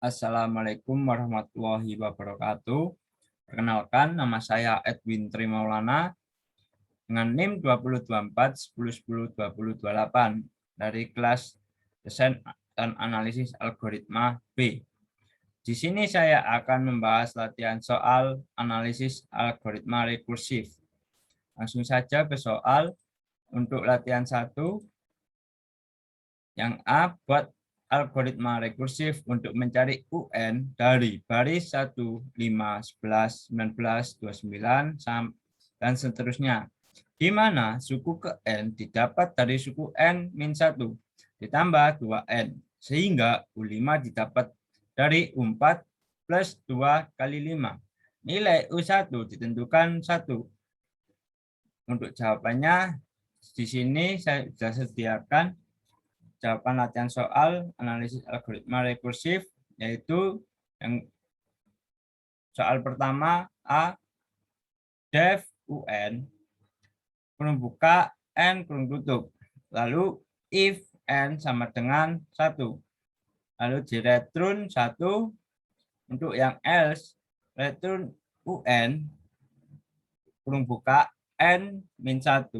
Assalamualaikum warahmatullahi wabarakatuh. Perkenalkan, nama saya Edwin Trimaulana dengan NIM 2024-10-10-2028 dari kelas Desain dan Analisis Algoritma B. Di sini saya akan membahas latihan soal analisis algoritma rekursif. Langsung saja ke soal. Untuk latihan 1, yang A, buat algoritma rekursif untuk mencari UN dari baris 1, 5, 11, 19, 29, dan seterusnya, di mana suku ke N didapat dari suku N-1 ditambah 2N, sehingga U5 didapat dari U4 plus 2 kali 5. Nilai U1 ditentukan 1. Untuk jawabannya, di sini saya sudah sediakan jawaban latihan soal analisis algoritma rekursif, yaitu yang soal pertama A, def UN kurung buka N kurung tutup, lalu if N sama dengan 1, lalu di return 1. Untuk yang else, return UN kurung buka N min 1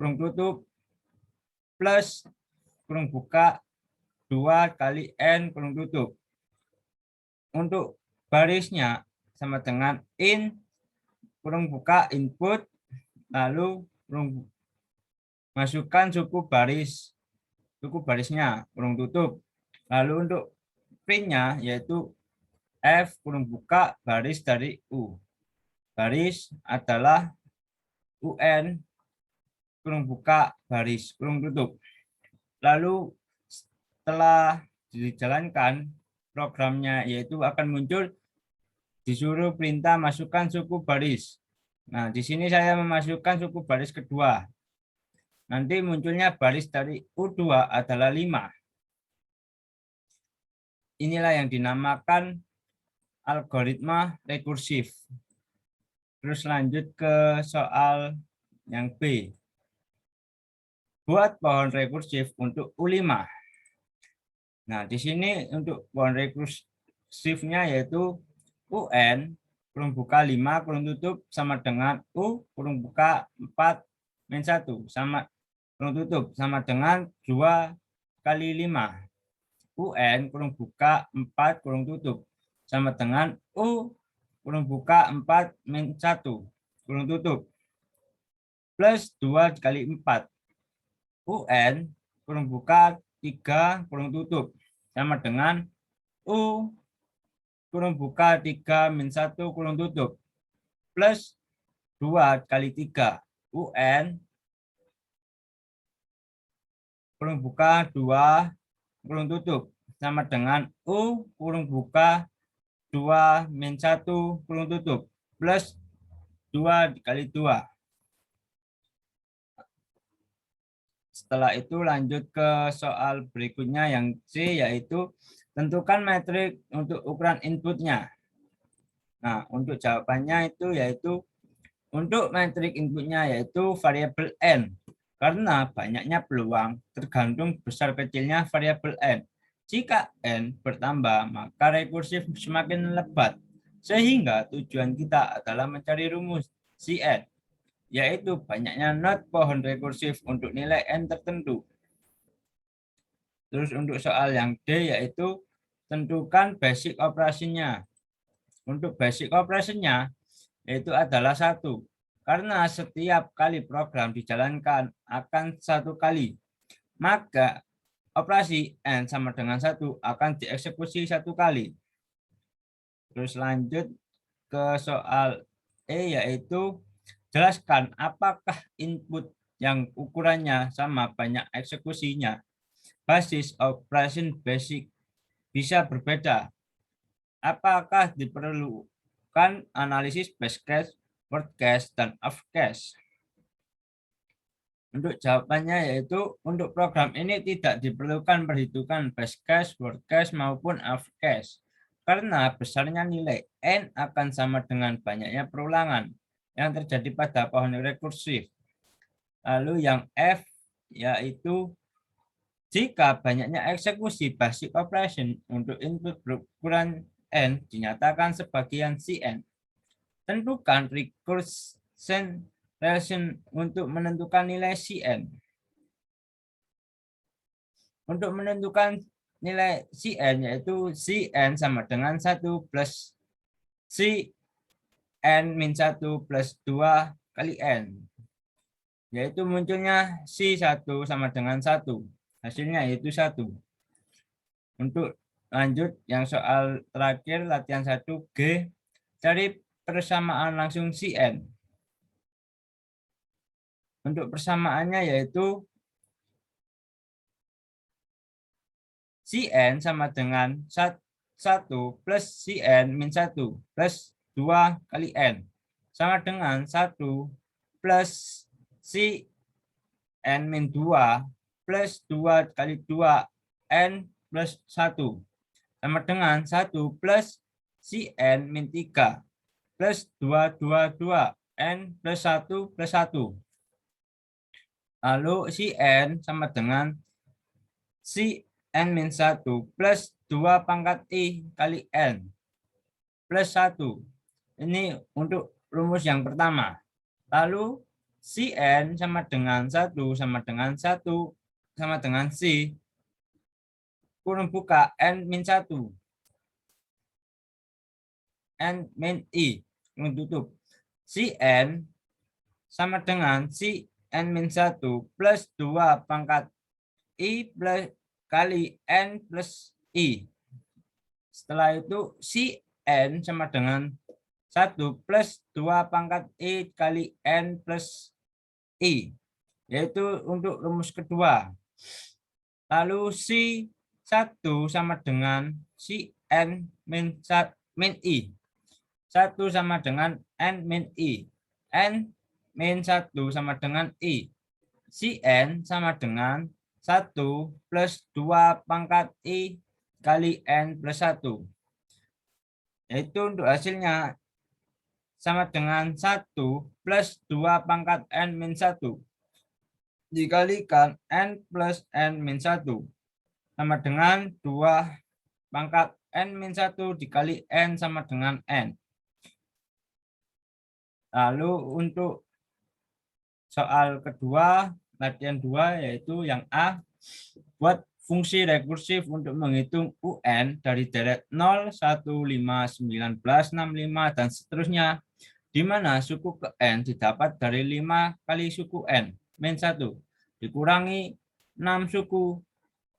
kurung tutup plus kurung buka 2 kali N kurung tutup. Untuk barisnya sama dengan in kurung buka input, lalu kurung masukkan suku barisnya kurung tutup, lalu untuk printnya yaitu F kurung buka baris dari U. Baris adalah UN kurung buka baris kurung tutup. Lalu setelah dijalankan programnya, yaitu akan muncul disuruh perintah masukkan suku baris. Nah, di sini saya memasukkan suku baris kedua. Nanti munculnya baris dari U2 adalah 5. Inilah yang dinamakan algoritma rekursif. Terus lanjut ke soal yang B. Buat pohon rekursif untuk U5. Nah, di sini untuk pohon rekursifnya yaitu UN kurung buka 5 kurung tutup sama dengan U kurung buka 4 min 1 sama kurung tutup sama dengan 2 kali 5. UN kurung buka 4 kurung tutup sama dengan U kurung buka 4 min 1 kurung tutup plus 2 kali 4. UN kurung buka 3 kurung tutup sama dengan U kurung buka 3 min 1 kurung tutup plus 2 kali 3. UN kurung buka 2 kurung tutup sama dengan U kurung buka 2 min 1 kurung tutup plus 2 kali 2. Setelah itu lanjut ke soal berikutnya yang C, yaitu tentukan metrik untuk ukuran inputnya. Nah, untuk jawabannya itu yaitu untuk metrik inputnya yaitu variabel N. Karena banyaknya peluang tergantung besar kecilnya variabel N. Jika N bertambah, maka rekursif semakin lebat. Sehingga tujuan kita adalah mencari rumus Cn, yaitu banyaknya not pohon rekursif untuk nilai N tertentu. Terus untuk soal yang D, yaitu tentukan basic operasinya. Untuk basic operasinya yaitu adalah 1. Karena setiap kali program dijalankan akan 1 kali, maka operasi N sama dengan 1 akan dieksekusi 1 kali. Terus lanjut ke soal E, yaitu jelaskan apakah input yang ukurannya sama banyak eksekusinya. Basis operation basic bisa berbeda. Apakah diperlukan analisis base case, worst case, dan off case? Untuk jawabannya yaitu untuk program ini tidak diperlukan perhitungan base case, worst case, maupun off case. Karena besarnya nilai N akan sama dengan banyaknya perulangan yang terjadi pada pohon rekursif. Lalu yang F yaitu Jika banyaknya eksekusi basic operation untuk input berukuran n dinyatakan sebagian Cn. Tentukan recursion relation untuk menentukan nilai Cn. Untuk menentukan nilai Cn yaitu Cn sama dengan 1 plus Cn min 1 plus 2 kali n. Yaitu munculnya C1 sama dengan 1. Hasilnya yaitu 1. Untuk lanjut yang soal terakhir latihan 1G, cari persamaan langsung Cn. Untuk persamaannya yaitu Cn sama dengan 1 plus Cn min 1 plus 2 kali n. Sama dengan 1 plus Cn min 2 plus 2 kali 2 n plus 1. Sama dengan 1 plus Cn min 3 plus 2, 2, 2 n plus 1 plus 1. Lalu Cn sama dengan Cn min 1 plus 2 pangkat I kali n plus 1. Ini untuk rumus yang pertama. Lalu Cn sama dengan 1 sama dengan 1 sama dengan C kurung buka n min 1. N min I kurung tutup. Cn sama dengan Cn min 1 plus 2 pangkat I plus kali N plus I. Setelah itu Cn sama dengan 1 plus 2 pangkat I kali N plus I. Yaitu untuk rumus kedua. Lalu C1 sama dengan Cn min I. 1 sama dengan N min I. N min 1 sama dengan I. Cn sama dengan 1 plus 2 pangkat I kali N plus 1. Yaitu untuk hasilnya sama dengan 1 plus 2 pangkat N min 1. Dikalikan N plus N min 1. Sama dengan 2 pangkat N min 1 dikali N sama dengan N. Lalu untuk soal kedua, latihan 2 yaitu yang A, buat fungsi rekursif untuk menghitung UN dari deret 0, 1, 5, 19, 65, dan seterusnya, di mana suku ke N didapat dari 5 kali suku N min 1 dikurangi 6 suku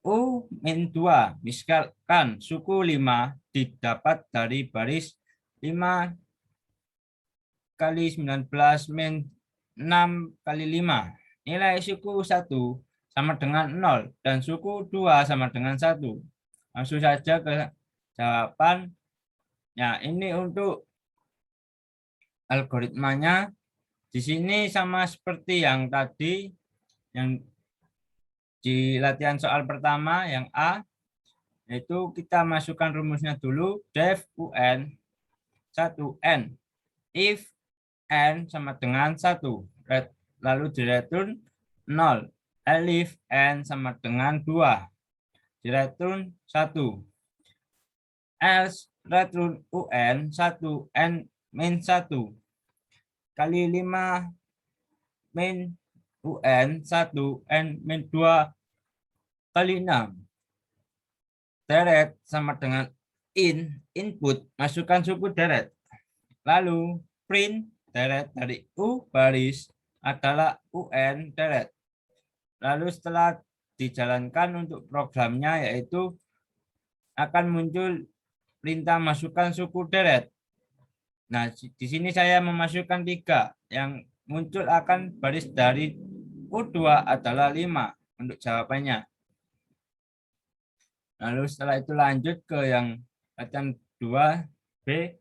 U min 2. Misalkan suku 5 didapat dari baris 5 kali 19 min 6 kali 5. Nilai suku 1 sama dengan 0 dan suku 2 sama dengan 1. Langsung saja ke jawaban. Ya, ini untuk algoritmanya. Di sini sama seperti yang tadi, yang di latihan soal pertama yang A, yaitu kita masukkan rumusnya dulu. Def UN 1N. If N sama dengan 1. Lalu direturn 0. Elif N sama dengan 2. Direturn 1. Else return UN 1 N min 1. Kali 5 min UN 1 N min 2 kali 6. Deret sama dengan input, masukkan suku deret. Lalu print deret dari U baris adalah UN deret. Lalu setelah dijalankan untuk programnya, yaitu akan muncul perintah masukkan suku deret. Nah, di sini saya memasukkan 3. Yang muncul akan baris dari U2 adalah 5 untuk jawabannya. Lalu setelah itu lanjut ke yang latihan 2B.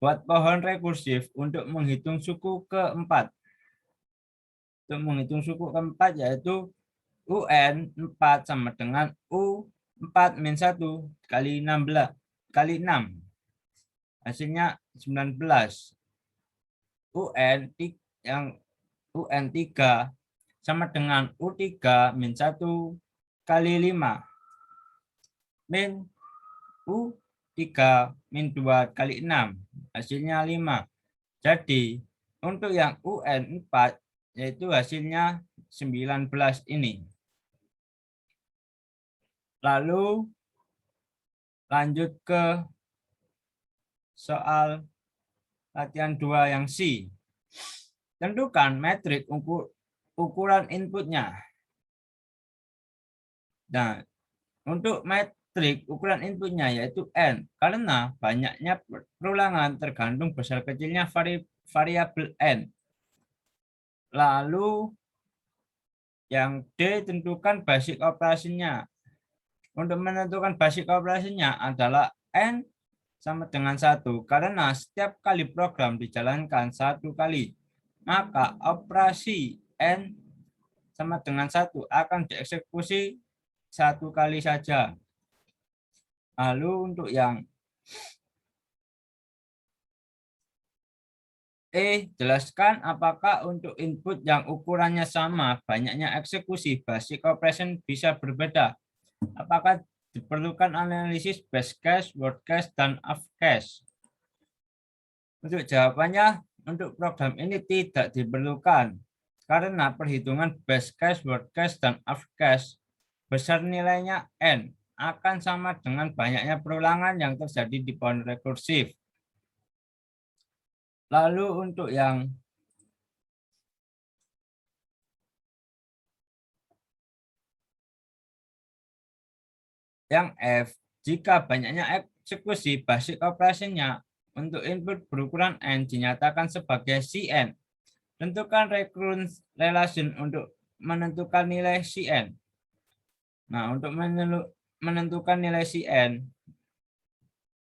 Buat pohon rekursif untuk menghitung suku keempat. Untuk menghitung suku keempat yaitu UN 4 sama dengan U4 min 1 kali 16 kali 6. Hasilnya 19. UN yang UN 3 sama dengan U3 min 1 kali 5 min U3 min 2 kali 6. Hasilnya 5. Jadi untuk yang UN 4 yaitu hasilnya 19 ini. Lalu lanjut ke soal latihan 2 yang C. Tentukan metrik ukuran inputnya. Nah, untuk metrik ukuran inputnya yaitu N, karena banyaknya perulangan tergantung besar kecilnya variabel N. Lalu yang D, tentukan basic operasinya. Untuk menentukan basic operasinya adalah N sama dengan 1, karena setiap kali program dijalankan 1 kali, maka operasi N sama dengan 1 akan dieksekusi 1 kali saja. Lalu untuk yang E, jelaskan apakah untuk input yang ukurannya sama, banyaknya eksekusi basic operation bisa berbeda. Apakah diperlukan analisis best case, worst case, dan off case? Untuk jawabannya, untuk program ini tidak diperlukan karena perhitungan best case, worst case, dan off case besar nilainya N akan sama dengan banyaknya perulangan yang terjadi di pohon rekursif. Lalu untuk yang F, jika banyaknya eksekusi basic operasinya untuk input berukuran N dinyatakan sebagai Cn. Tentukan recurrence relation untuk menentukan nilai Cn. Nah, untuk menentukan nilai Cn,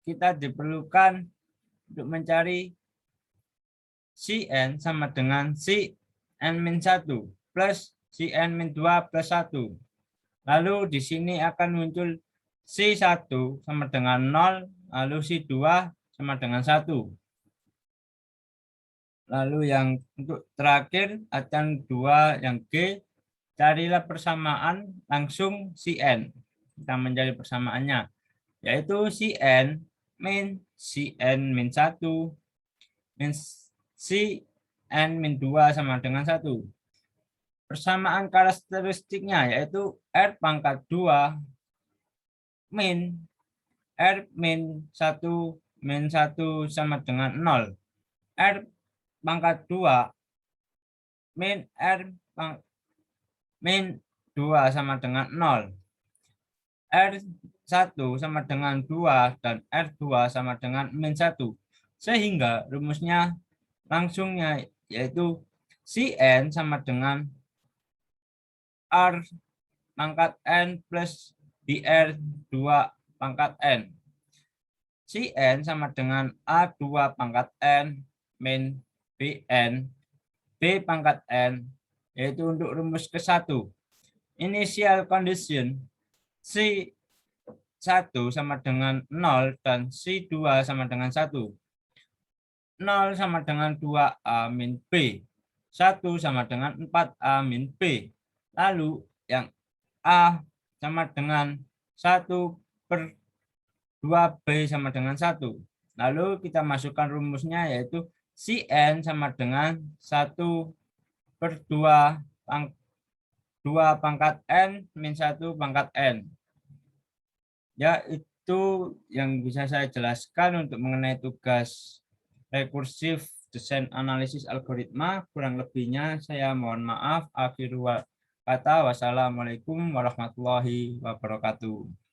kita diperlukan untuk mencari Cn sama dengan Cn-1 plus Cn-2 plus 1. Lalu di sini akan muncul C1 sama dengan 0, lalu C2 sama dengan 1. Lalu yang untuk terakhir, latihan 2 yang G, carilah persamaan langsung Cn. Kita mencari persamaannya, yaitu Cn min Cn-1 min Cn-2 sama dengan 1. Persamaan karakteristiknya yaitu R pangkat 2 min R min 1 min 1 sama dengan 0. R pangkat 2 min R min 2 sama dengan 0. R1 sama dengan 2 dan R2 sama dengan min 1. Sehingga rumusnya langsungnya yaitu Cn sama dengan R pangkat N plus BR2 pangkat N. Cn sama dengan A2 pangkat N min Bn B pangkat N, yaitu untuk rumus ke-1. Initial condition C1 sama dengan 0 dan C2 sama dengan 1. 0 sama dengan 2A min B. 1 sama dengan 4A min B. Lalu yang A sama dengan 1 per 2B sama dengan 1. Lalu kita masukkan rumusnya yaitu Cn sama dengan 1 per 2 pangkat N min 1 pangkat N. Ya, itu yang bisa saya jelaskan untuk mengenai tugas rekursif desain analisis algoritma. Kurang lebihnya saya mohon maaf. Akhirul kata, wassalamualaikum warahmatullahi wabarakatuh.